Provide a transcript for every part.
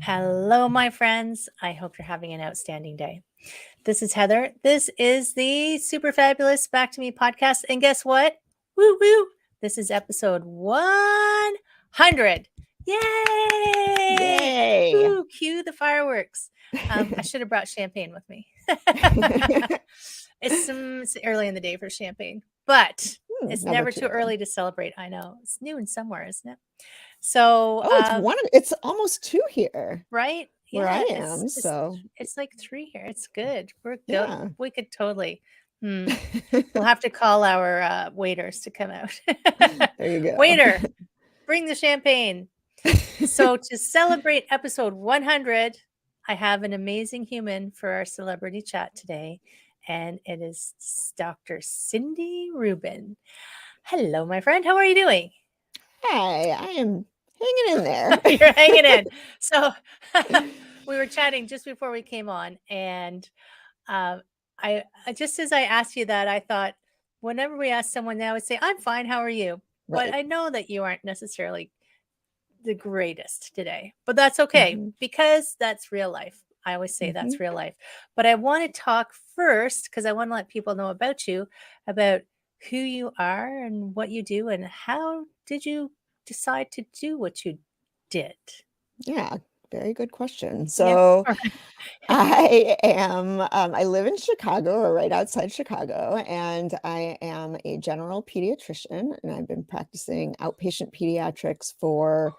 Hello, my friends. I hope you're having an outstanding day. This is Heather. This is the super fabulous Back to Me podcast. And guess what? Woo woo. This is episode 100. Yay! Yay. Ooh, cue the fireworks. I should have brought champagne with me. It's early in the day for champagne, but it's never too early to celebrate. I know. It's noon somewhere, isn't it? So, it's almost 2 here. right? Where I Yeah, am. it's like 3 here. It's good. We're good. Yeah. We could totally. We'll have to call our waiters to come out. There you go. Waiter, bring the champagne. So to celebrate episode 100, I have an amazing human for our celebrity chat today, and it is Dr. Cindy Rubin. Hello, my friend. How are you doing? Hi, I am hanging in there. You're hanging in. So we were chatting just before we came on, and I just as I asked you that, I thought whenever we ask someone now, I would say, "I'm fine. How are you?" Right. But I know that you aren't necessarily the greatest today, but that's okay because that's real life. I always say that's real life. But I want to talk first because I want to let people know about you, about who you are and what you do, and how did you decide to do what you did? Yeah, very good question. So I live in Chicago, or right outside Chicago, and I am a general pediatrician, and I've been practicing outpatient pediatrics for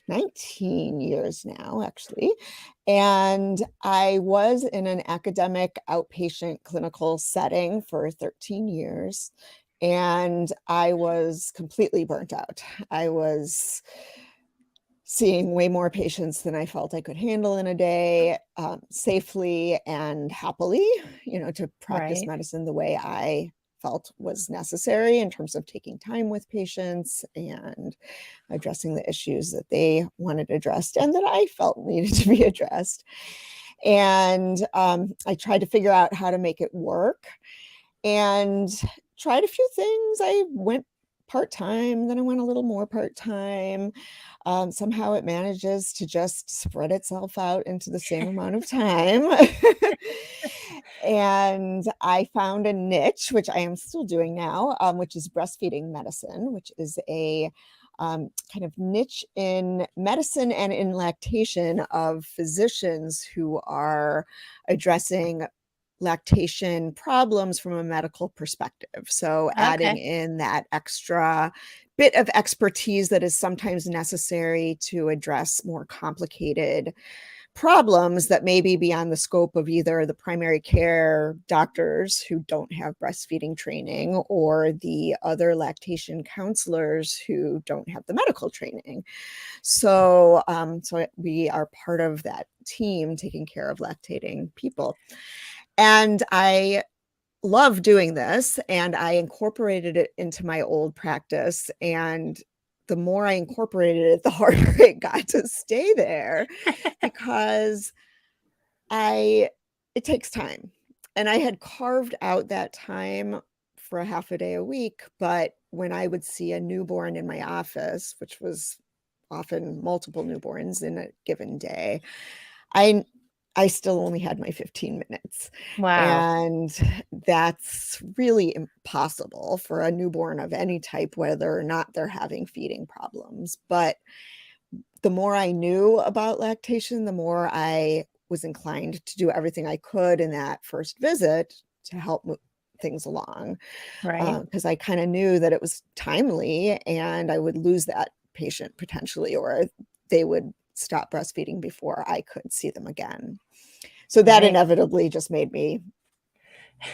19 years now, actually. And I was in an academic outpatient clinical setting for 13 years, and I was completely burnt out. I was seeing way more patients than I felt I could handle in a day, safely and happily, to practice medicine the way I felt was necessary in terms of taking time with patients and addressing the issues that they wanted addressed and that I felt needed to be addressed. And I tried to figure out how to make it work and tried a few things. I went part-time, then I went a little more part-time. Somehow it manages to just spread itself out into the same amount of time. And I found a niche, which I am still doing now, which is breastfeeding medicine, which is a kind of niche in medicine and in lactation of physicians who are addressing lactation problems from a medical perspective. So adding in that extra bit of expertise that is sometimes necessary to address more complicated problems that may be beyond the scope of either the primary care doctors who don't have breastfeeding training or the other lactation counselors who don't have the medical training. So we are part of that team taking care of lactating people. And I love doing this, and I incorporated it into my old practice. And the more I incorporated it, the harder it got to stay there because it takes time. And I had carved out that time for a half a day a week. But when I would see a newborn in my office, which was often multiple newborns in a given day, I still only had my 15 minutes. Wow. And that's really impossible for a newborn of any type, whether or not they're having feeding problems. But the more I knew about lactation, the more I was inclined to do everything I could in that first visit to help move things along. Right. Because I kind of knew that it was timely and I would lose that patient potentially, or they would stop breastfeeding before I could see them again. So that inevitably just made me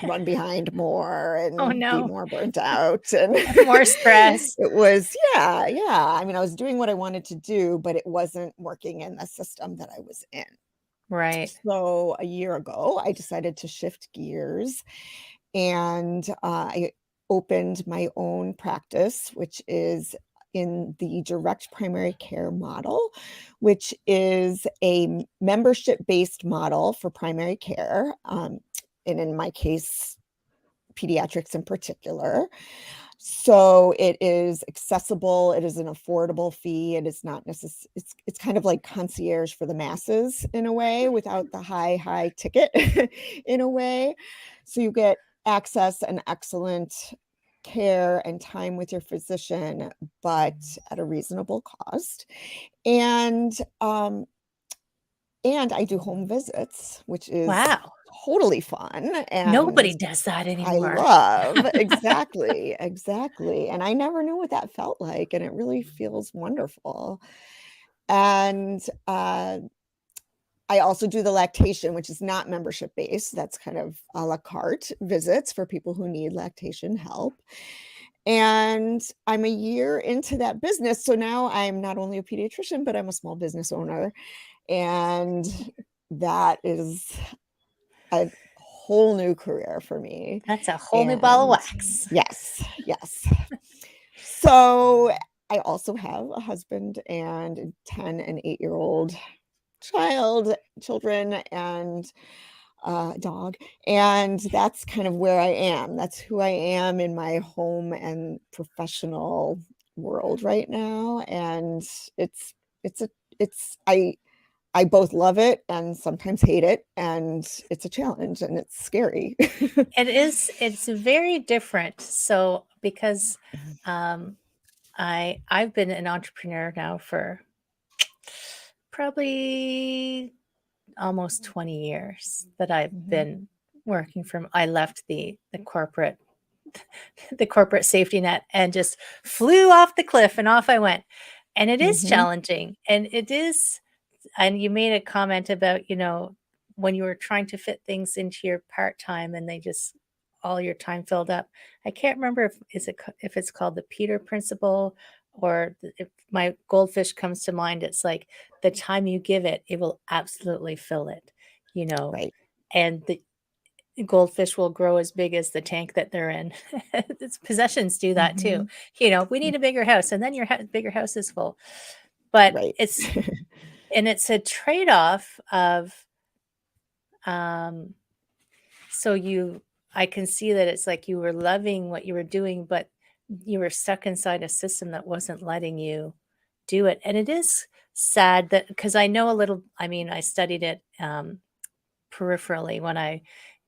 run behind more and be more burnt out and more stress. It was, yeah. I mean, I was doing what I wanted to do, but it wasn't working in the system that I was in. Right. So a year ago, I decided to shift gears and I opened my own practice, which is in the direct primary care model, which is a membership-based model for primary care. And in my case, pediatrics in particular. So it is accessible. It is an affordable fee. It is not necessary. It's kind of like concierge for the masses in a way, without the high ticket in a way. So you get access and excellent care and time with your physician, but at a reasonable cost. And I do home visits, which is Wow. totally fun, and Nobody does that I anymore. love. Exactly, exactly, and I never knew what that felt like, and it really feels wonderful. And, I also do the lactation, which is not membership based. That's kind of à la carte visits for people who need lactation help. And I'm a year into that business, so now I'm not only a pediatrician, but I'm a small business owner, and that is a whole new career for me. That's a whole new ball of And wax. yes, yes. So I also have a husband and a 10 and 8-year-old children, and a dog. And that's kind of where I am. That's who I am in my home and professional world right now. And it's it's a it's I both love it and sometimes hate it, and it's a challenge and it's scary. It's very different. So because I've been an entrepreneur now for probably almost 20 years that I've Mhm, been working from. I left the corporate the corporate safety net and just flew off the cliff and off I went. And it is mhm, challenging. And it is, and you made a comment about, when you were trying to fit things into your part-time and they just all your time filled up. I can't remember if it's called the Peter principle, or if my goldfish comes to mind, it's like the time you give it, it will absolutely fill it, you know. right. And the goldfish will grow as big as the tank that they're in. Its possessions do that too. Mhm, We mm, need a bigger house, and then your bigger house is full. But right. it's a trade-off of um so I can see that it's like you were loving what you were doing, but you were stuck inside a system that wasn't letting you do it. And it is sad that, because I know a little, I mean, I studied it peripherally when I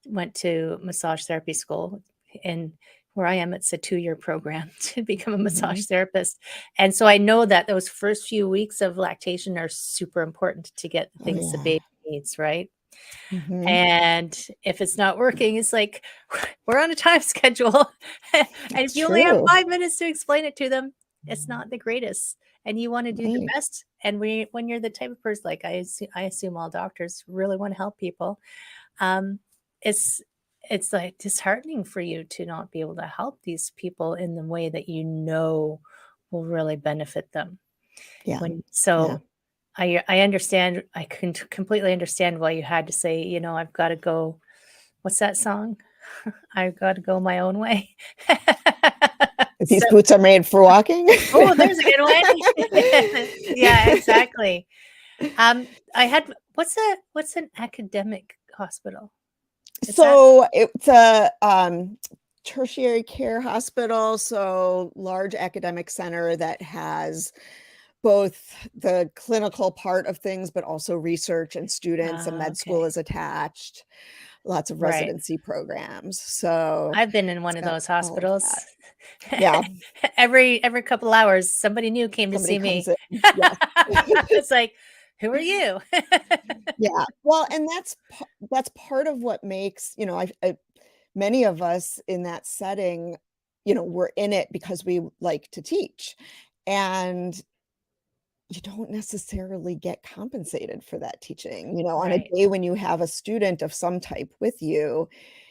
went to massage therapy school. And where I am, it's a 2-year program to become a massage Mhm. therapist. And so I know that those first few weeks of lactation are super important to get the Oh, things the yeah. baby needs, right? Mhm, And if it's not working, it's like we're on a time schedule. And if it's you only have true. 5 minutes to explain it to them, it's not the greatest. And you want to do your Right. best. And when you're the type of person, like I assume all doctors really want to help people, um, it's it's like disheartening for you to not be able to help these people in the way that will really benefit them. Yeah, When yeah. so I understand, I can completely understand why you had to say, "I've gotta go." What's that song? "I've gotta go my own way." These So boots are made for walking. oh, there's a good one. Yeah, exactly. I had what's an academic hospital? Is that So it's a tertiary care hospital, so large academic center that has both the clinical part of things, but also research and students. A med school okay, is attached, lots of right. residency programs. So I've been in one it's of got those all of that. hospitals. Yeah, Every couple hours, somebody new came to somebody see comes me. in. Yeah. It's like, "Who are you?" Yeah. Well, and that's part of what makes, I many of us in that setting, we're in it because we like to teach. And you don't necessarily get compensated for that teaching. On a Right, day when you have a student of some type with you,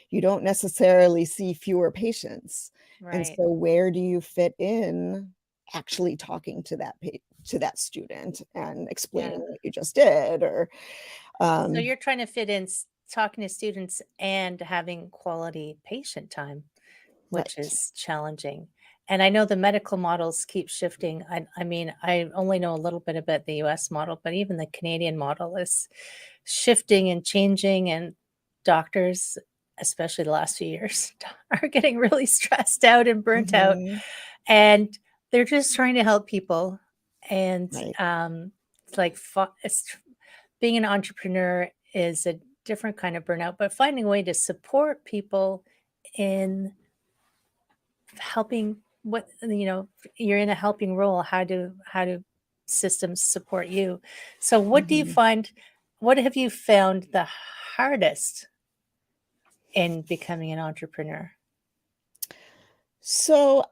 you don't necessarily see fewer patients. And right. so where do you fit in actually talking to that student and explaining Yeah. what you just did, or So um you're trying to fit in talking to students and having quality patient time, which right. is challenging. And I know the medical models keep shifting. I mean, I only know a little bit about the US model, but even the Canadian model is shifting and changing. And doctors especially the last few years, are getting really stressed out and burnt out, Mhm. and they're just trying to help people. And Right. it's like being an entrepreneur is a different kind of burnout, but finding a way to support people in helping, what, you're in a helping role. How do systems support you? So what do you Mhm. find, what have you found the hardest in becoming an entrepreneur? So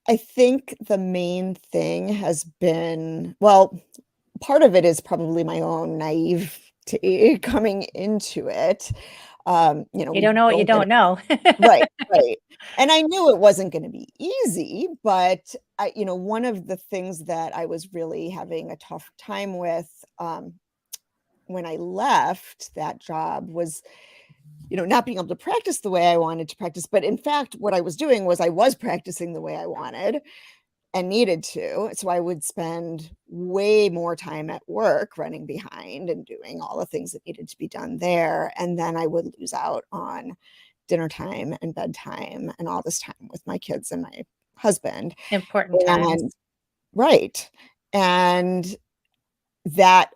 I think the main thing has been, well, part of it is probably my own naivety coming into it. You We don't know what you don't get don't know. right, right. And I knew it wasn't gonna be easy, but one of the things that I was really having a tough time with, when I left that job was, not being able to practice the way I wanted to practice. But in fact, what I was doing was I was practicing the way I wanted and needed to. So I would spend way more time at work running behind and doing all the things that needed to be done there. And then I would lose out on dinner time and bedtime and all this time with my kids and my husband. Important times. And right. And that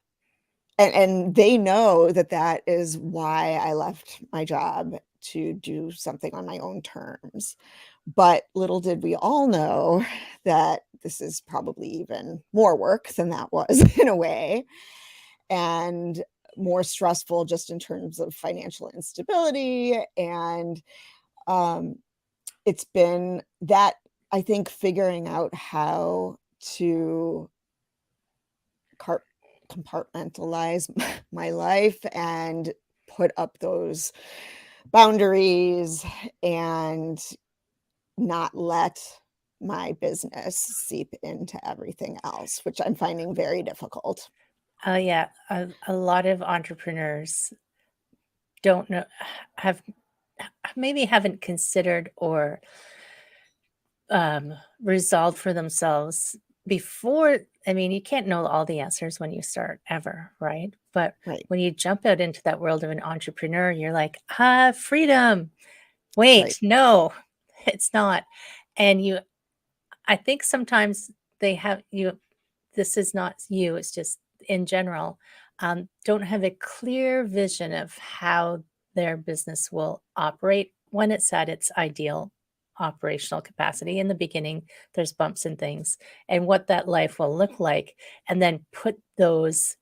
and they know that that is why I left my job, to do something on my own terms. But little did we all know that this is probably even more work than that was in a way, and more stressful just in terms of financial instability. And um, it's been that, I think, figuring out how to car compartmentalize my life and put up those boundaries and not let my business seep into everything else, which I'm finding very difficult. Oh yeah, a lot of entrepreneurs don't know, have maybe haven't considered or resolved for themselves before. I mean, you can't know all the answers when you start ever, right? But Right, when you jump out into that world of an entrepreneur, you're like, freedom. right. Wait, no, it's not. And I think sometimes they have you, this is not you, it's just in general, don't have a clear vision of how their business will operate when it's at its ideal operational capacity. In the beginning, there's bumps and things, and what that life will look like, and then put those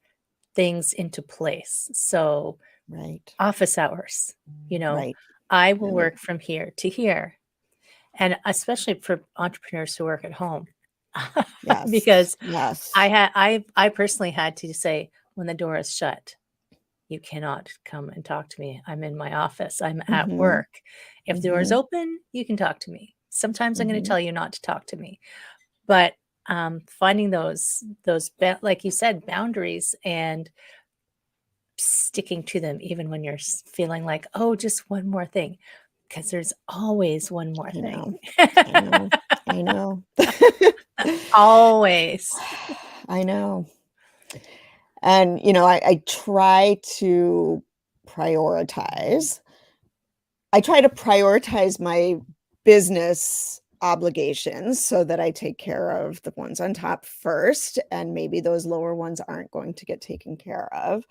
things into place. So, Right, office hours, right. I will Right. work from here to here, and especially for entrepreneurs who work at home. Yes, Because yes. I personally had to say, when the door is shut, you cannot come and talk to me. I'm in my office. I'm at Mhm, work. If the door is mhm, open, you can talk to me. Sometimes I'm going to mhm. tell you not to talk to me. But finding like you said, boundaries, and sticking to them, even when you're feeling like, oh, just one more thing, because there's always one more I thing. know, I know, I know. Always. I know. And, I try to prioritize. I try to prioritize my business obligations so that I take care of the ones on top first, and maybe those lower ones aren't going to get taken care of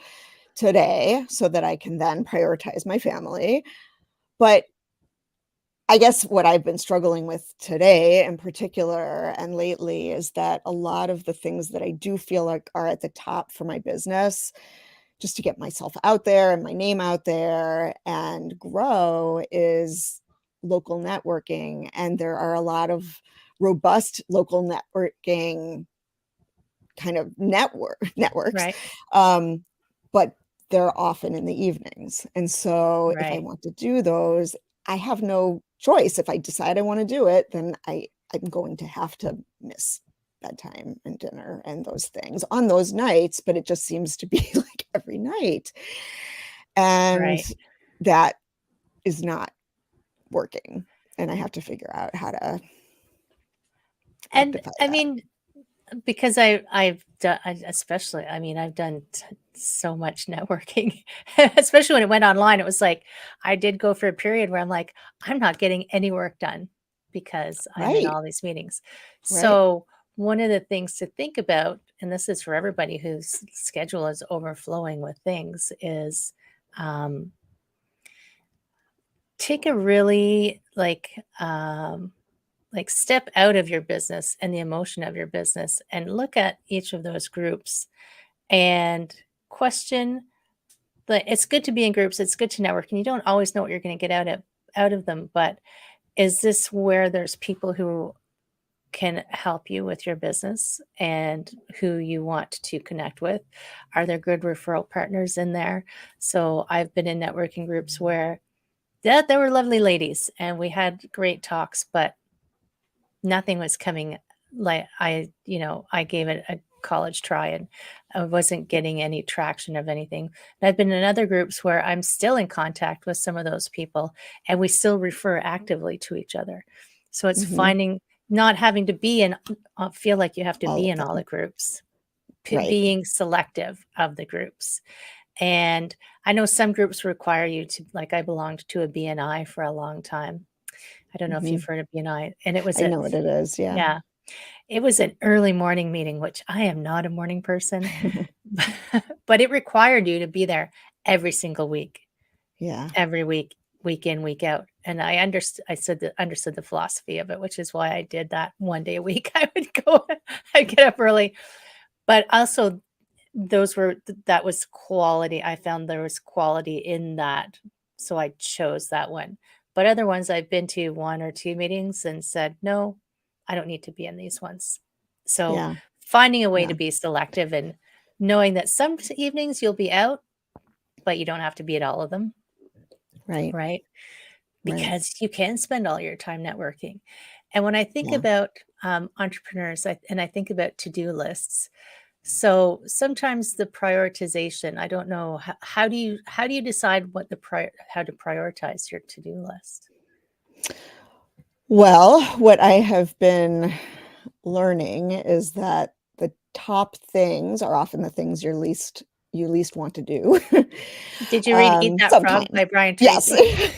today, so that I can then prioritize my family. But I guess what I've been struggling with today in particular and lately is that a lot of the things that I do feel like are at the top for my business, just to get myself out there and my name out there and grow, is local networking. And there are a lot of robust local networking kind of networks. Right. Um, but they're often in the evenings. And so if I Right. want to do those, I have no choice. If I decide I want to do it, then I'm going to have to miss bedtime and dinner and those things on those nights, but it just seems to be like every night. And Right. that is not working. And I have to figure out how to And rectify I that. mean, because I've done, especially, I mean, I've done so much networking, especially when it went online. It was like, I did go for a period where I'm like, I'm not getting any work done because I'm in Right. all these meetings. Right. So one of the things to think about, and this is for everybody whose schedule is overflowing with things, is um, take a really like step out of your business and the emotion of your business and look at each of those groups and question it's good to be in groups, it's good to network, and you don't always know what you're going to get out of them, but is this where there's people who can help you with your business and who you want to connect with? Are there good referral partners in there? So I've been in networking groups where, yeah, there were lovely ladies and we had great talks, but nothing was coming. Like I gave it a college try and I wasn't getting any traction of anything. And I've been in other groups where I'm still in contact with some of those people and we still refer actively to each other. So it's Hmm. finding, not having to be in, feel like you have to All be of in all the them. groups, Right. being selective of the groups. And I know some groups require you to, like, I belonged to a BNI for a long time. I don't know if Hmm. you've heard of BNI, and it was I know what it is. Yeah. yeah, it was an early morning meeting, which I am not a morning person, but it required you to be there every single week, Yeah. every week, week in, week out. And I understood the philosophy of it, which is why I did that one day a week. I would go, I'd get up early, but also that was quality. I found there was quality in that, so I chose that one. But other ones, I've been to 1 or 2 meetings and said, "No, I don't need to be in these ones." So, Yeah. finding a way Yeah. to be selective and knowing that some evenings you'll be out, but you don't have to be at all of them, Right. right? Right. Because you can spend all your time networking. And when I think Yeah. about, entrepreneurs, I think about to-do lists. So sometimes the prioritization, I don't know, how do you decide how to prioritize your to-do list? Well, what I have been learning is that the top things are often the things you least want to do. Did you read Eat That Frog Sometimes. by Brian Yes. Tracy?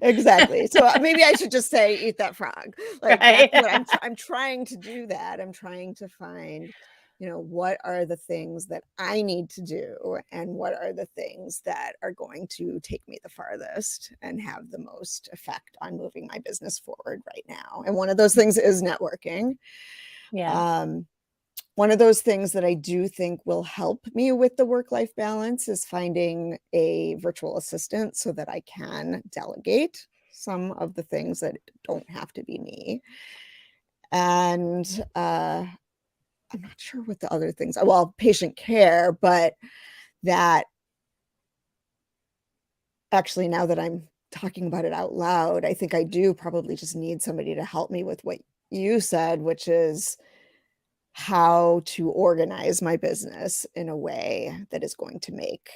Exactly. So, maybe I should just say, "Eat that frog." Like, that's Right. what I'm trying to do that. I'm trying to find, what are the things that I need to do, and what are the things that are going to take me the farthest and have the most effect on moving my business forward right now. And one of those things is networking. Yeah, Um, one of those things that I do think will help me with the work-life balance is finding a virtual assistant so that I can delegate some of the things that don't have to be me. And, I'm not sure what the other things are. Well, patient care, but that actually, now that I'm talking about it out loud, I think I do probably just need somebody to help me with what you said, which is how to organize my business in a way that is going to make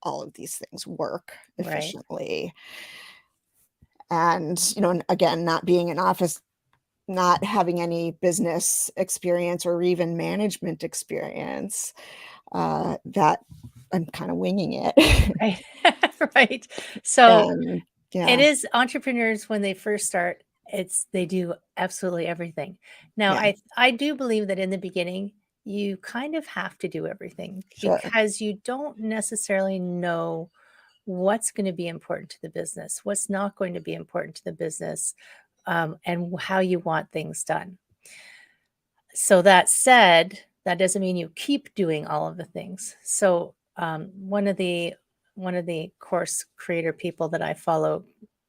all of these things work right. efficiently. And, and again, not being in office, not having any business experience or even management experience, that I'm kind of winging it. Right. Right. So And it yeah, is entrepreneurs when they first start, they do absolutely everything. Now, yeah, I do believe that in the beginning, you kind of have to do everything sure. because you don't necessarily know what's going to be important to the business, what's not going to be important to the business, and how you want things done. So that said, that doesn't mean you keep doing all of the things. So one of the course creator people that I follow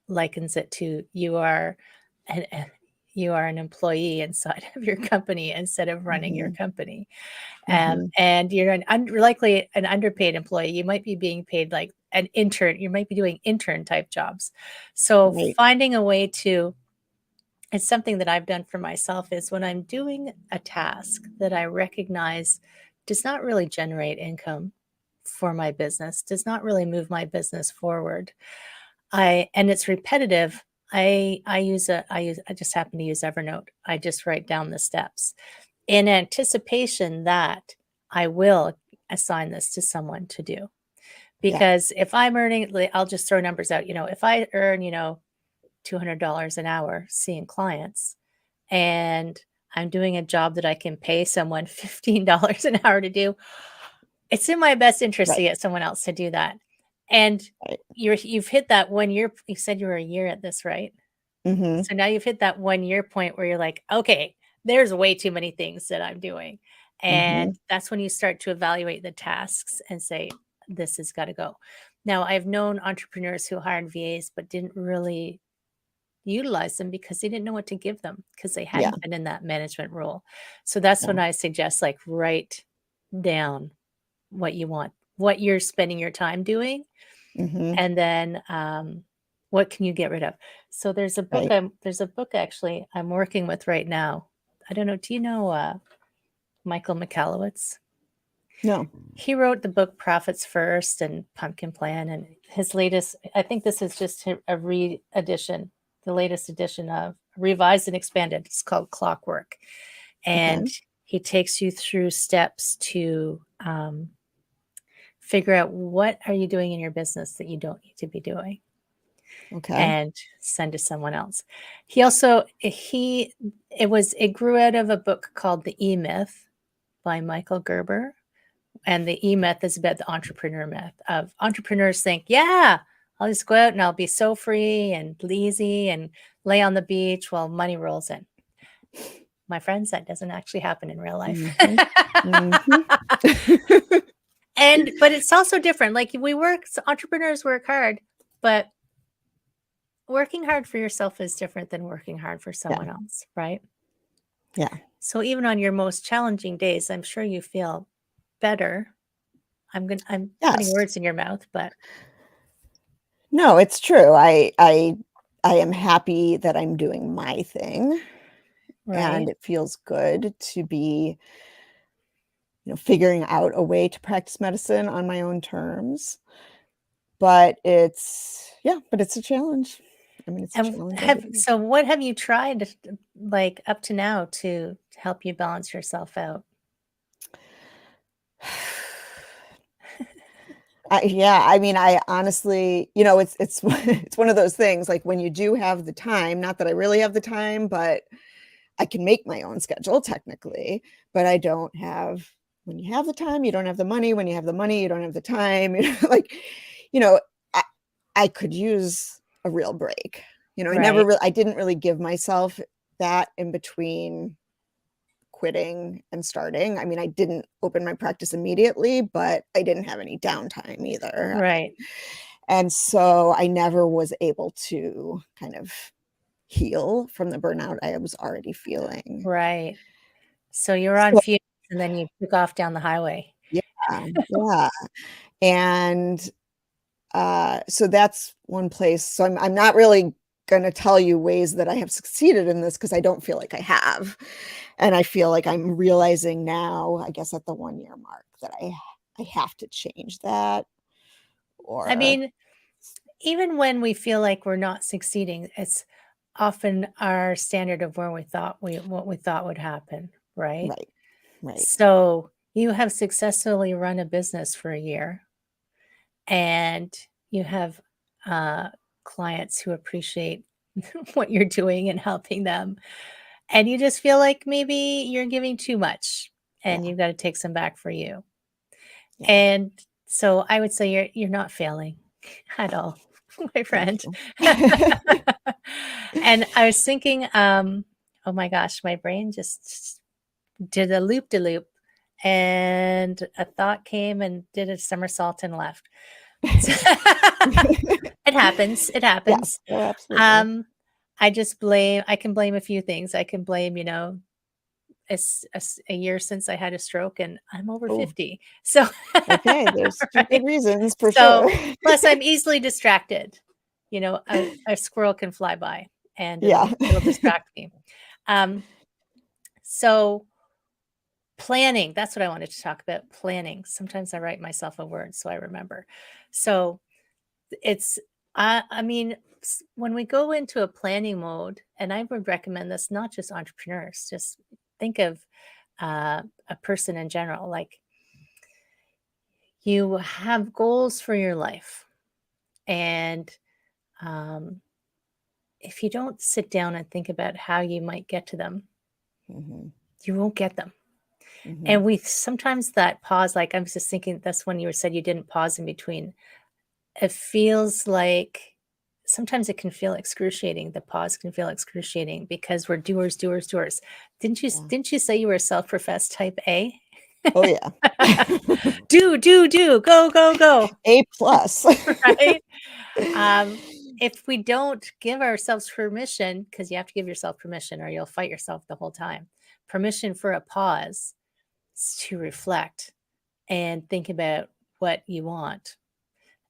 likens it to an you are an employee inside of your company instead of running your Hmm. company. Hmm. And you're likely an underpaid employee. You might be being paid like an intern. You might be doing intern type jobs. So Right. finding a way to, it's something that I've done for myself, is when I'm doing a task that I recognize does not really generate income for my business, does not really move my business forward. And it's repetitive. I just happen to use Evernote. I just write down the steps in anticipation that I will assign this to someone to do. Because if I'm earning, I'll just throw numbers out, if I earn, $200 an hour seeing clients, and I'm doing a job that I can pay someone $15 an hour to do, it's in my best interest to Right. get someone else to do that. And Right. you've hit that 1 year. You said you were a year at this, right? Mm-hmm. So now you've hit that 1 year point where you're like, okay, there's way too many things that I'm doing. Mm-hmm. And that's when you start to evaluate the tasks and say, this has got to go. Now, I've known entrepreneurs who hired VAs, but didn't really utilize them because they didn't know what to give them because they Yeah. hadn't been in that management role. So that's when Yeah. I suggest, like, write down what you want, what you're spending your time doing, Mm-hmm. and then what can you get rid of. So there's a book Right. actually I'm working with right now. I don't know, do you know Michael Michalowicz? No. He wrote the book Profits First and Pumpkin Plan, and his latest, I think this is just a re-edition, the latest edition of revised and expanded. It's called Clockwork. And Okay. he takes you through steps to figure out what are you doing in your business that you don't need to be doing, Okay. and send to someone else. It grew out of a book called The E-Myth by Michael Gerber. And the E-Myth is about the entrepreneur myth of entrepreneurs think, yeah, I'll just go out and I'll be so free and lazy and lay on the beach while money rolls in. My friends, that doesn't actually happen in real life. Mm-hmm. Mm-hmm. But it's also different. Like entrepreneurs work hard, but working hard for yourself is different than working hard for someone else, right? Yeah. So even on your most challenging days, I'm sure you feel better. I'm putting Yes. words in your mouth, but No, it's true. I am happy that I'm doing my thing, and right. it feels good to be, figuring out a way to practice medicine on my own terms. But it's a challenge. I mean, it's a And challenge every day. what have you tried, like, up to now to help you balance yourself out? I mean, I honestly, it's it's one of those things, like, when you do have the time, not that I really have the time, but I can make my own schedule technically, but I don't have when you have the time, you don't have the money. When you have the money, you don't have the time. Like, you know, I, I could use a real break. Right, I didn't really give myself that in between quitting and starting. I mean, I didn't open my practice immediately, but I didn't have any downtime either. right, And so I never was able to kind of heal from the burnout I was already feeling. right. So you're on So fumes and then you took off down the highway. yeah, yeah. And so that's one place. So I'm not really gonna tell you ways that I have succeeded in this because I don't feel like I have. And I feel like I'm realizing now, I guess at the 1 year mark, that I have to change that I or mean, even when we feel like we're not succeeding, it's often our standard of where what we thought would happen, right? right, right. So you have successfully run a business for a year, and you have clients who appreciate what you're doing and helping them. And you just feel like maybe you're giving too much and Yeah, you've got to take some back for you. yeah. And so I would say you're not failing at all, my Thank friend. you. And I was thinking, oh my gosh, my brain just did a loop de loop, and a thought came and did a somersault and left. It happens. It Yes. happens. Oh, absolutely. Um, I can blame a few things. I can blame, a year since I had a stroke, and I'm over Oh, 50. So, okay. There's two good right? reasons for So, sure. plus I'm easily distracted. A squirrel can fly by and Yeah. it'll distract me. Um, so planning, that's what I wanted to talk about. Planning. Sometimes I write myself a word so I remember. So it's I mean, when we go into a planning mode, and I would recommend this not just entrepreneurs, just think of a person in general. Like you have goals for your life, and um, if you don't sit down and think about how you might get to them, you won't get them. And we sometimes that pause, like I was just thinking, that's when you said you didn't pause in between. It feels like sometimes it can feel excruciating. The pause can feel excruciating because we're doers, doers, doers. Yeah. Didn't you say you were a self-professed type A? Oh yeah. Do, go, go, go. A plus. Right? If we don't give ourselves permission, because you have to give yourself permission or you'll fight yourself the whole time, permission for a pause to reflect and think about what you want.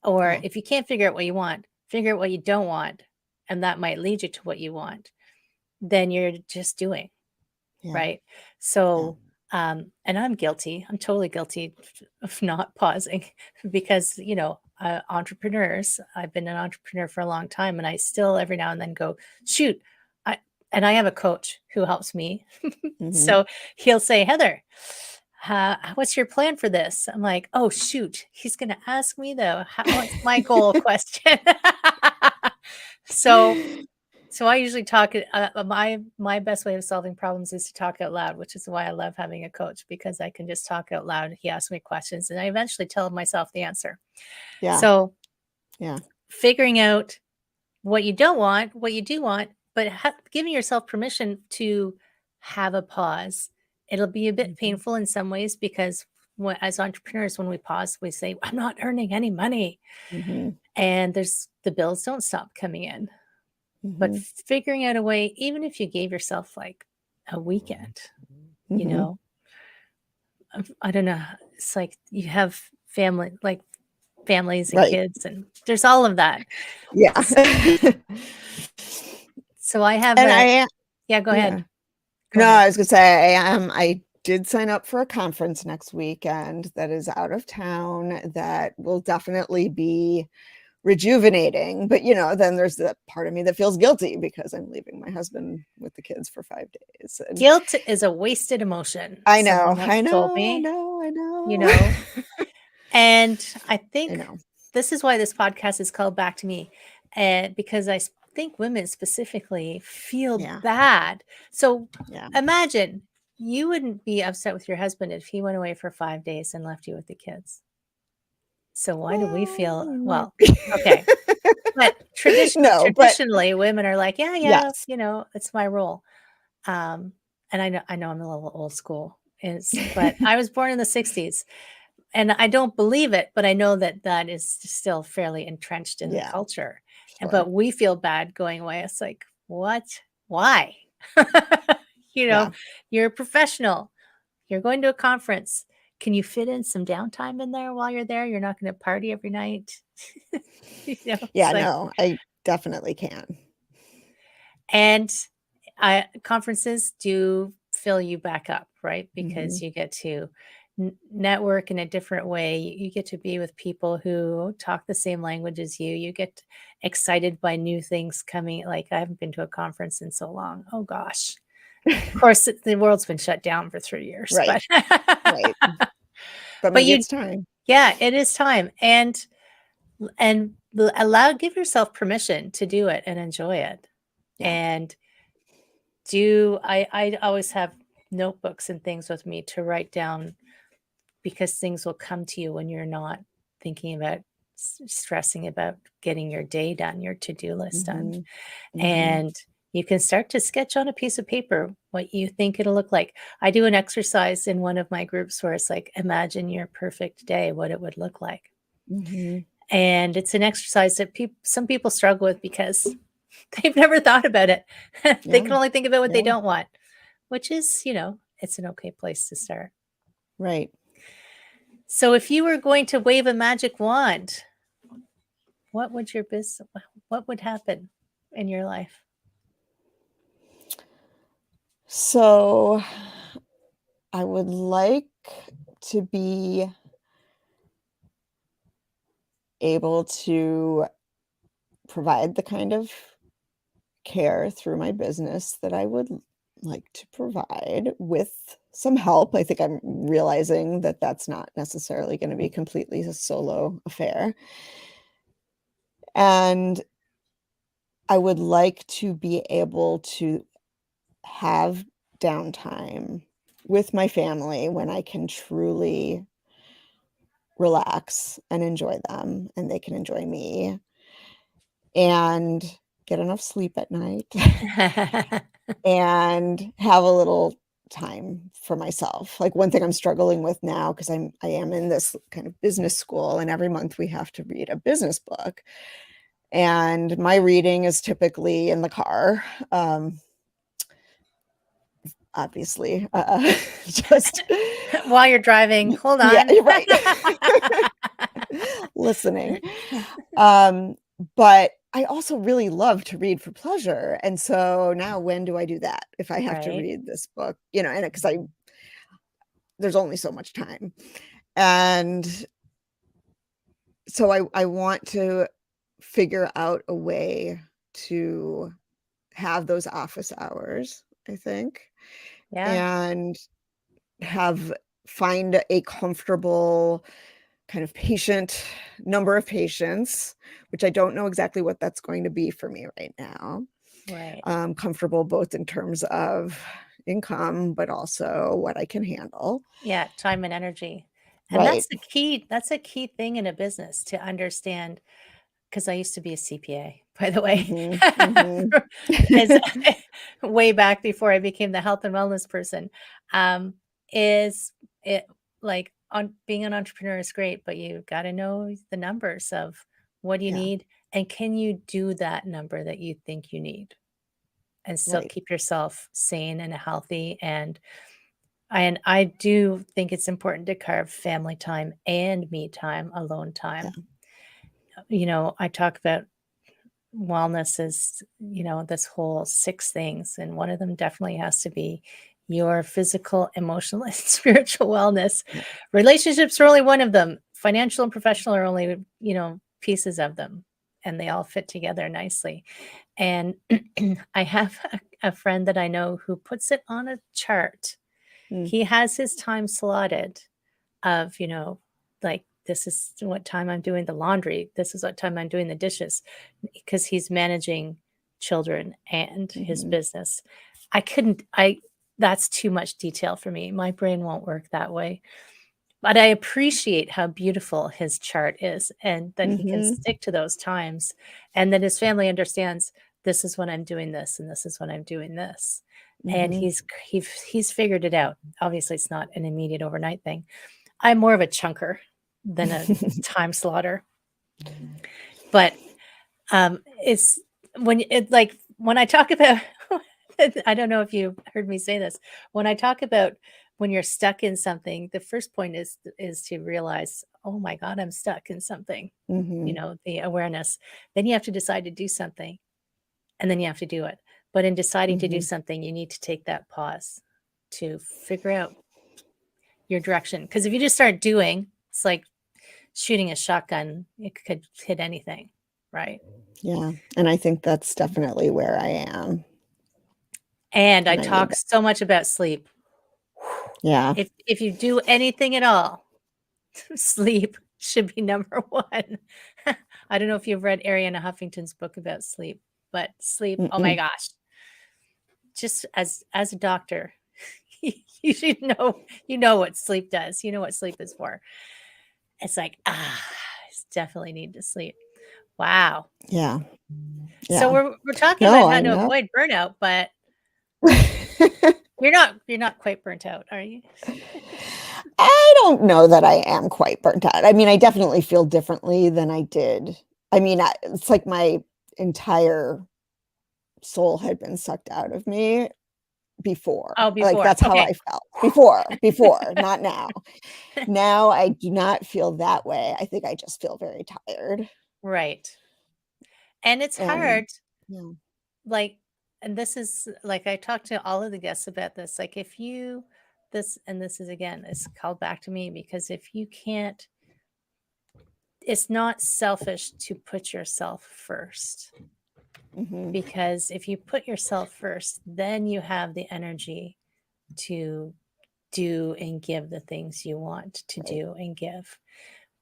Or Yeah. if you can't figure out what you want, figure out what you don't want, and that might lead you to what you want. Then you're just doing, Yeah. right? Yeah. So, and I'm guilty. I'm totally guilty of not pausing because, entrepreneurs, I've been an entrepreneur for a long time and I still every now and then go, shoot, and I have a coach who helps me. So he'll say, Heather, what's your plan for this? I'm like, oh, shoot. He's going to ask me, though, what's my goal question? So, so I usually talk. My best way of solving problems is to talk out loud, which is why I love having a coach because I can just talk out loud. He asks me questions, and I eventually tell myself the answer. Yeah. So, Yeah. figuring out what you don't want, what you do want, but giving yourself permission to have a pause. It'll be a bit painful in some ways because as entrepreneurs, when we pause, we say, I'm not earning any money. And the bills don't stop coming in. But figuring out a way, even if you gave yourself like a weekend, I don't know. It's like you have families and Right. kids, and there's all of that. Yeah. So I have And yeah, go ahead. No, I was gonna say I did sign up for a conference next weekend that is out of town that will definitely be rejuvenating. But then there's that part of me that feels guilty because I'm leaving my husband with the kids for 5 days. And Guilt is a wasted emotion. I Someone know, once I told know, I me, know, I you know. know, and I I think know. this is why this podcast is called Back to Me, and because I think women specifically feel Yeah. bad. So Yeah. imagine you wouldn't be upset with your husband if he went away for 5 days and left you with the kids. So why do we feel well? Okay. But No, but traditionally, women are like, yeah, yes. it's my role. And I know I'm a little old school, but I was born in the '60s, and I don't believe it, but I know that that is still fairly entrenched in the Yeah, culture. sure. But we feel bad going away. It's like, what? Why? Yeah. You're a professional. You're going to a conference. Can you fit in some downtime in there while you're there? You're not going to party every night. Yeah, It's like, no, I definitely can. and conferences do fill you back up, right? Because you get to network in a different way. You get to be with people who talk the same language as you. You get excited by new things coming. Like I haven't been to a conference in so long. Oh gosh. Of course, the world's been shut down for 3 years, Right. but Right. But but maybe it's time. yeah, it is time. And give yourself permission to do it and enjoy it. Yeah. And I always have notebooks and things with me to write down because things will come to you when you're not thinking about stressing about getting your day done, your to-do list done. And you can start to sketch on a piece of paper what you think it'll look like. I do an exercise in one of my groups where it's like, imagine your perfect day, what it would look like. And it's an exercise that some people struggle with because they've never thought about it. They can only think about what they don't want, which is, it's an okay place to start. Right. So if you were going to wave a magic wand, what would happen in your life? So I would like to be able to provide the kind of care through my business that I would like to provide with some help. I think I'm realizing that that's not necessarily going to be completely a solo affair. And I would like to be able to have downtime with my family when I can truly relax and enjoy them and they can enjoy me and get enough sleep at night and have a little time for myself. Like one thing I'm struggling with now, because I am in this kind of business school, and every month we have to read a business book. And my reading is typically in the car. Obviously, just While you're driving, hold yeah, on. you're right. Listening. But I also really love to read for pleasure. And so now when do I do that if I have to Right. read this book? You know, and because there's only so much time. And so I want to figure out a way to have those office hours, I think, Yeah. and find a comfortable kind of number of patients, which I don't know exactly what that's going to be for me right now. Right. Comfortable both in terms of income, but also what I can handle. Yeah. Time and energy. And Right. that's a key thing in a business to understand. Because I used to be a CPA, by the way. Mhm, mhm. As way back before I became the health and wellness person. Um, is it like on being an entrepreneur is great, but you gotta know the numbers of what you Yeah, need, and can you do that number that you think you need and still right. keep yourself sane and healthy, and I do think it's important to carve family time and me time, alone Yeah, time. I talk about wellness is, this whole 6 things, and one of them definitely has to be your physical, emotional, and spiritual wellness. yeah. Relationships are only one of them. Financial and professional are only, pieces of them, and they all fit together nicely. And I have a friend that I know who puts it on a chart. Mm, He has his time slotted of, like, this is what time I'm doing the laundry. This is what time I'm doing the dishes because he's managing children and his mhm. business. That's too much detail for me. My brain won't work that way. But I appreciate how beautiful his chart is and that he can Mhm, stick to those times and that his family understands this is when I'm doing this and this is when I'm doing this. And mhm. he's figured it out. Obviously, it's not an immediate overnight thing. I'm more of a chunker than a time slotter, but, it's when I talk about I don't know if you heard me say this. When I talk about when you're stuck in something, the first point is to realize, "Oh my god, I'm stuck in something," Mhm, the awareness. Then you have to decide to do something, and then you have to do it. But in deciding to do mhm. something, you need to take that pause to figure out your direction. Because if you just start doing, it's like shooting a shotgun, it could hit anything, right? Yeah, and I think that's definitely where I am, And I and I need talk that. so much about sleep. Yeah, If you do anything at all, sleep should be number 1. I don't know if you've read Arianna Huffington's book about sleep, but sleep, oh my mm-mm. gosh, just as a doctor, you should know what sleep does. You know what sleep is for. It's like, I definitely need to sleep. Wow. Yeah, So yeah. we're talking No, about how I to know. avoid burnout, but you're not quite burnt out, are you? I don't know that I am quite burnt out. I mean, I definitely feel differently than I did. I mean, it's like my entire soul had been sucked out of me before. Oh, Like, before. that's how Okay. I felt before, not now. Now I do not feel that way. I think I just feel very tired. Right. And it's And hard, yeah. like, and this is like I talked to all of the guests about this. Like if you this and this is again, it's called back to me because if you can't it's not selfish to put yourself first, because if you put yourself first, then you have the energy to do and give the things you want to do and give.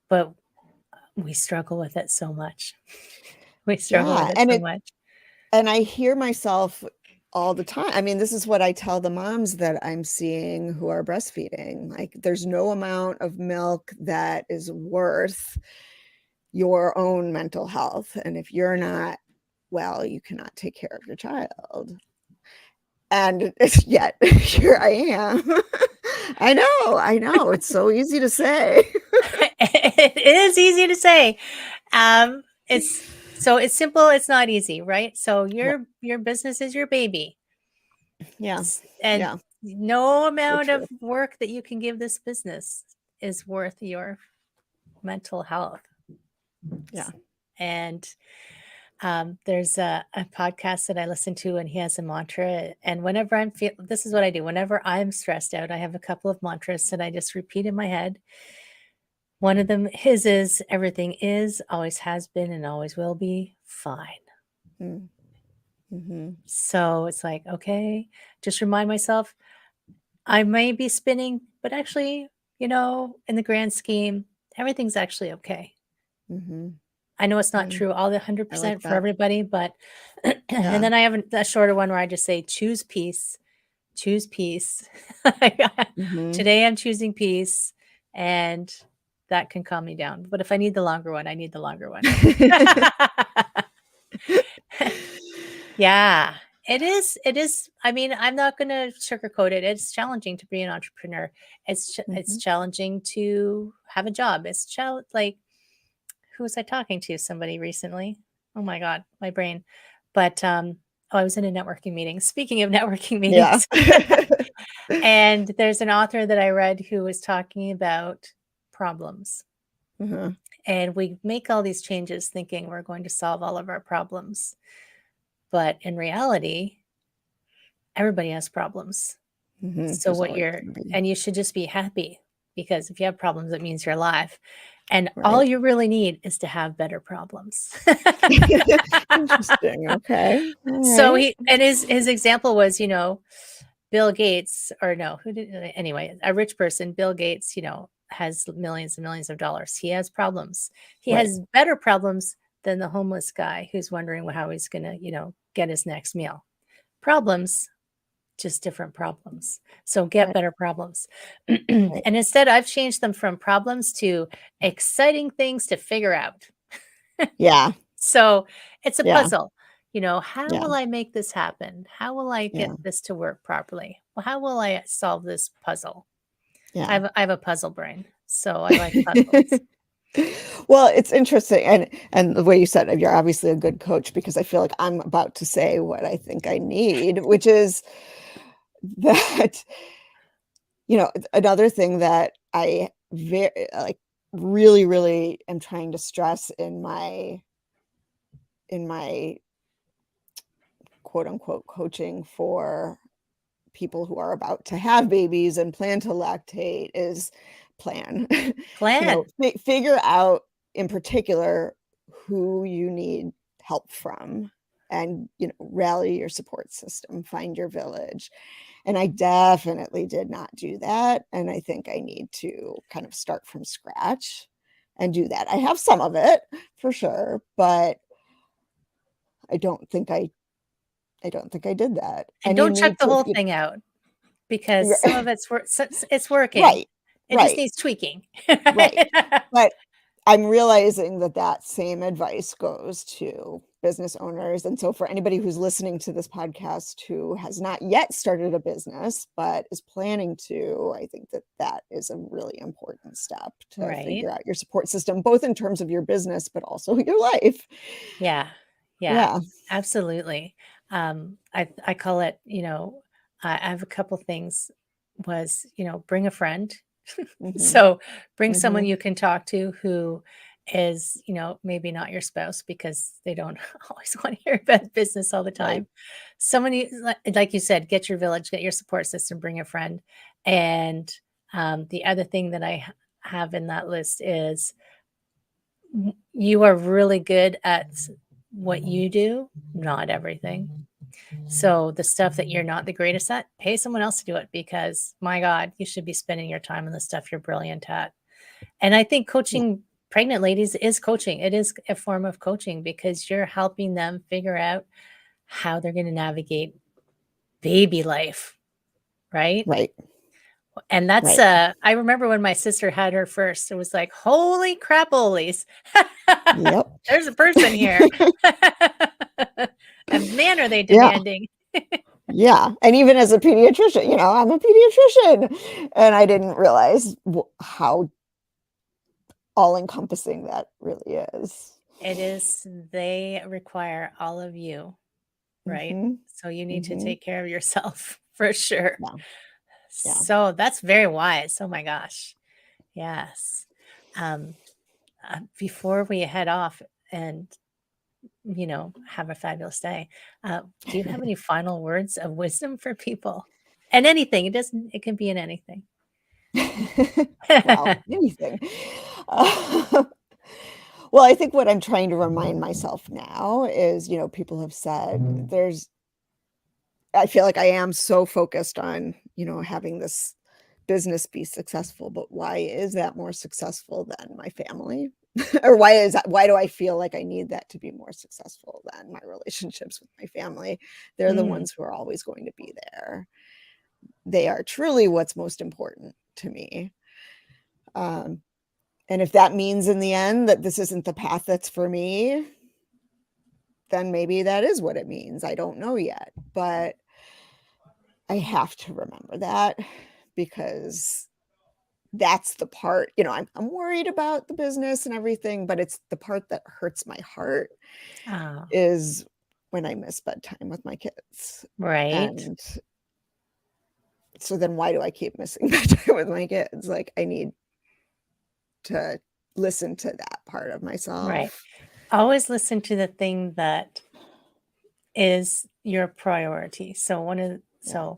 But we struggle with it so much. We struggle with it so much. And I hear myself all the time. I mean, this is what I tell the moms that I'm seeing who are breastfeeding. Like, there's no amount of milk that is worth your own mental health. And if you're not well, you cannot take care of your child. And yet here I am. I know. It's so easy to say. It is easy to say. It's simple. It's not easy, right? So your business is your baby. Yeah. And no amount of work that you can give this business is worth your mental health. Yeah. And there's a podcast that I listen to, and he has a mantra. And whenever this is what I do. Whenever I'm stressed out, I have a couple of mantras that I just repeat in my head. One of them, his is, everything is, always has been, and always will be fine. So it's like, okay, just remind myself, I may be spinning, but actually, in the grand scheme, everything's actually okay. I know it's not true all the 100% for everybody, but and then I have a shorter one where I just say, choose peace. Today I'm choosing peace, and that can calm me down. But if I need the longer one, I need the longer one. Yeah, it is. I mean, I'm not going to sugarcoat it. It's challenging to be an entrepreneur. It's challenging to have a job. It's like, who was I talking to? Somebody recently. Oh my God, my brain. But I was in a networking meeting. Speaking of networking meetings, and there's an author that I read who was talking about problems. And we make all these changes thinking we're going to solve all of our problems. But in reality, everybody has problems. So and you should just be happy, because if you have problems, it means you're alive. And all you really need is to have better problems. Interesting. Okay. So his example was, Bill Gates, or no, anyway, a rich person, Bill Gates, has millions and millions of dollars. He has problems. He has better problems than the homeless guy who's wondering how he's going to, get his next meal. Problems, just different problems. So get better problems. And instead, I've changed them from problems to exciting things to figure out. Yeah. So it's a puzzle. How will I make this happen? How will I get this to work properly? Well, how will I solve this puzzle? I have a puzzle brain, so I like puzzles. Well, it's interesting. And the way you said it, you're obviously a good coach, because I feel like I'm about to say what I think I need, which is that, another thing that I really, really am trying to stress in my quote unquote coaching for people who are about to have babies and plan to lactate is plan. Figure out in particular who you need help from, and rally your support system, find your village. And I definitely did not do that, and I think I need to kind of start from scratch and do that. I have some of it for sure, but I don't think I did that. And don't check the whole thing out, because some of it's working. Right. It just needs tweaking. Right. But I'm realizing that same advice goes to business owners. And so for anybody who's listening to this podcast who has not yet started a business, but is planning to, I think that is a really important step to figure out your support system, both in terms of your business, but also your life. Yeah, absolutely. I call it, I have a couple things was, bring a friend. So bring someone you can talk to who is, maybe not your spouse, because they don't always want to hear about business all the time. Someone, like you said, get your village, get your support system, bring a friend. And the other thing that I have in that list is you are really good at what you do, not everything. So the stuff that you're not the greatest at, pay someone else to do it, because my God, you should be spending your time on the stuff you're brilliant at. And I think Yeah. coaching pregnant ladies is coaching. It is a form of coaching because you're helping them figure out how they're going to navigate baby life, right? Right. And that's Right. I remember when my sister had her first, it was like, holy crap-olies. Yep. There's a person here. And man, are they Yeah. demanding. Yeah. And even as a pediatrician, I'm a pediatrician, and I didn't realize how all-encompassing that really is. It is, they require all of you, right? Mhm. So you need to Mhm. take care of yourself for sure. Yeah. Yeah. So that's very wise. Oh my gosh. Yes. Um, before we head off and, have a fabulous day, do you have any final words of wisdom for people? And anything, it can be in anything. Wow, anything. Uh, well, I think what I'm trying to remind myself now is, people have said I feel like I am so focused on, having this business be successful, but why is that more successful than my family? Or why do I feel like I need that to be more successful than my relationships with my family? They're the Mm, ones who are always going to be there. They are truly what's most important to me. Um, and if that means in the end that this isn't the path that's for me, then maybe that is what it means. I don't know yet, but I have to remember that because that's the part, I'm worried about the business and everything, but it's the part that hurts my heart oh, is when I miss bedtime with my kids. right, And so then why do I keep missing bedtime with my kids? Like I need to listen to that part of right. myself. Always listen to the thing that is your priority. Yeah.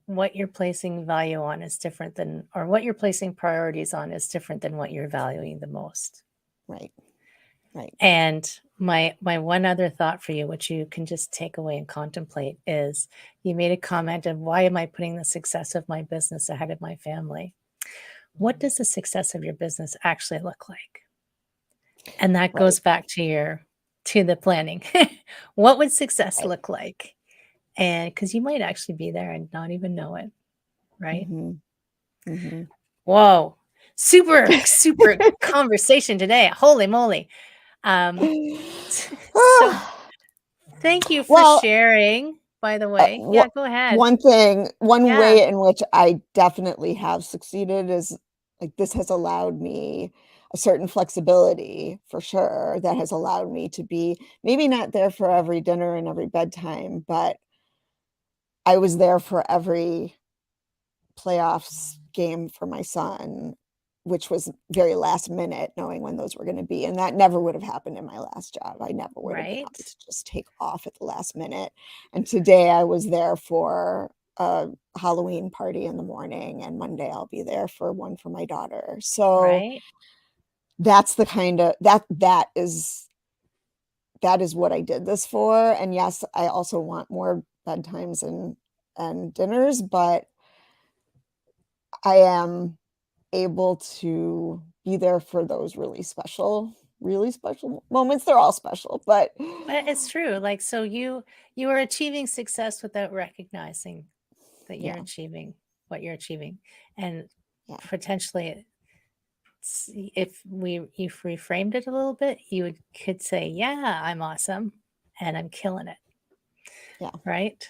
What you're placing value on is different than, or what you're placing priorities on is different than what you're valuing the most. Right. Right. And my one other thought for you, which you can just take away and contemplate, is you made a comment of, why am I putting the success of my business ahead of my family? What does the success of your business actually look like? And that Right. goes back to the planning. What would success Right. look like? And because you might actually be there and not even know it, right? Mhm. Mhm. Whoa. Super, super conversation today. Holy moly. Um, so Ah, thank you for well, sharing, by the way. Yeah, go ahead. one Yeah. way in which I definitely have succeeded is like this has allowed me a certain flexibility for sure that has allowed me to be maybe not there for every dinner and every bedtime, but I was there for every playoffs game for my son, which was very last minute, knowing when those were gonna be, and that never would have happened in my last job. I never would have been able Right. to just take off at the last minute, and today I was there for a Halloween party in the morning, and Monday I'll be there for one for my daughter. So, Right. that's the kinda that is what I did this for, and yes, I also want more bedtimes and dinners, but I am able to be there for those really special moments. They're all special, but But it's true. Like, so you are achieving success without recognizing that you're yeah, achieving what you're achieving. And yeah, potentially if we framed it a little bit, could say, yeah, I'm awesome and I'm killing it. yeah, Right.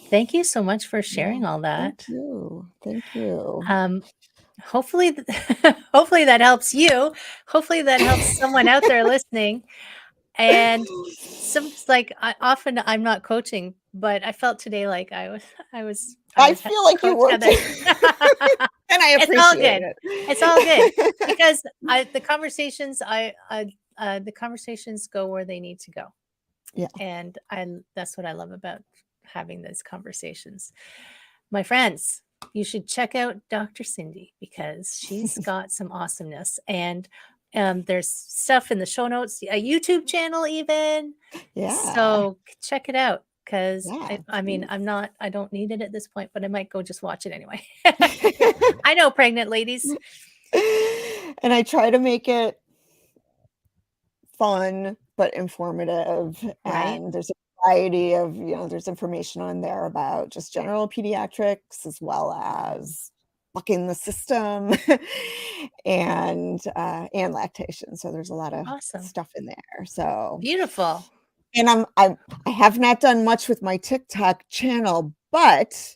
Thank you so much for yeah. sharing all Thank that. you. Thank you. Um, hopefully, hopefully that helps you. Hopefully that helps someone out there listening. And like often I'm not coaching, but I felt today like I I was feel like you coach were too, Heather. and I It's all appreciate good. It's all good it. because the conversations go where they need to go, Yeah, and that's what I love about having those conversations. My friends, you should check out Dr. Cindy because she's got some awesomeness. And there's stuff in the show notes, a YouTube channel even. Yeah. So check it out because Yeah, I mean, please. I don't need it at this point, but I might go just watch it anyway. I know pregnant ladies. And I try to make it fun but informative, Right. and there's a variety of, there's information on there about just general pediatrics as well as bucking the system and lactation. So there's a lot of Awesome. stuff in there. So Beautiful. and I have not done much with my TikTok channel, but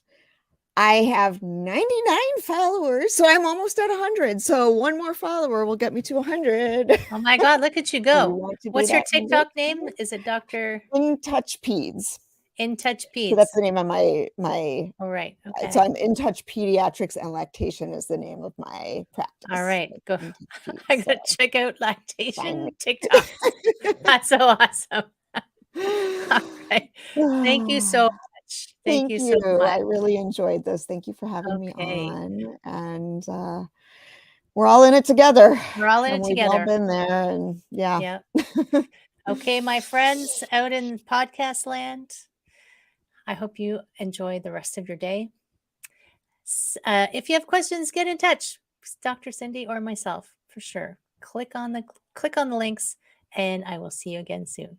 I have 99 followers, so I'm almost at 100. So one more follower will get me to 100. Oh my God, look at you You go. want to be What's your that TikTok 100th name? Is it Dr. In Touch Peds. In Touch So that's Peds? the name of my All right. Okay. so I'm In Touch Pediatrics and Lactation is the name of my practice. All right. Go. In Touch Peds, I gotta so check out find lactation me. TikTok. That's so awesome. All right. Thank you so much. Thank Thank you so you. much. I really enjoyed this. Thank you for having me Okay. on, and, we're all in it together, We're all in and it we've all together. been there, and yeah. Yeah. Okay, my friends out in podcast land, I hope you enjoy the rest of your day. If you have questions, get in touch. Dr. Cindy or myself for sure. Click on the links, and I will see you again soon.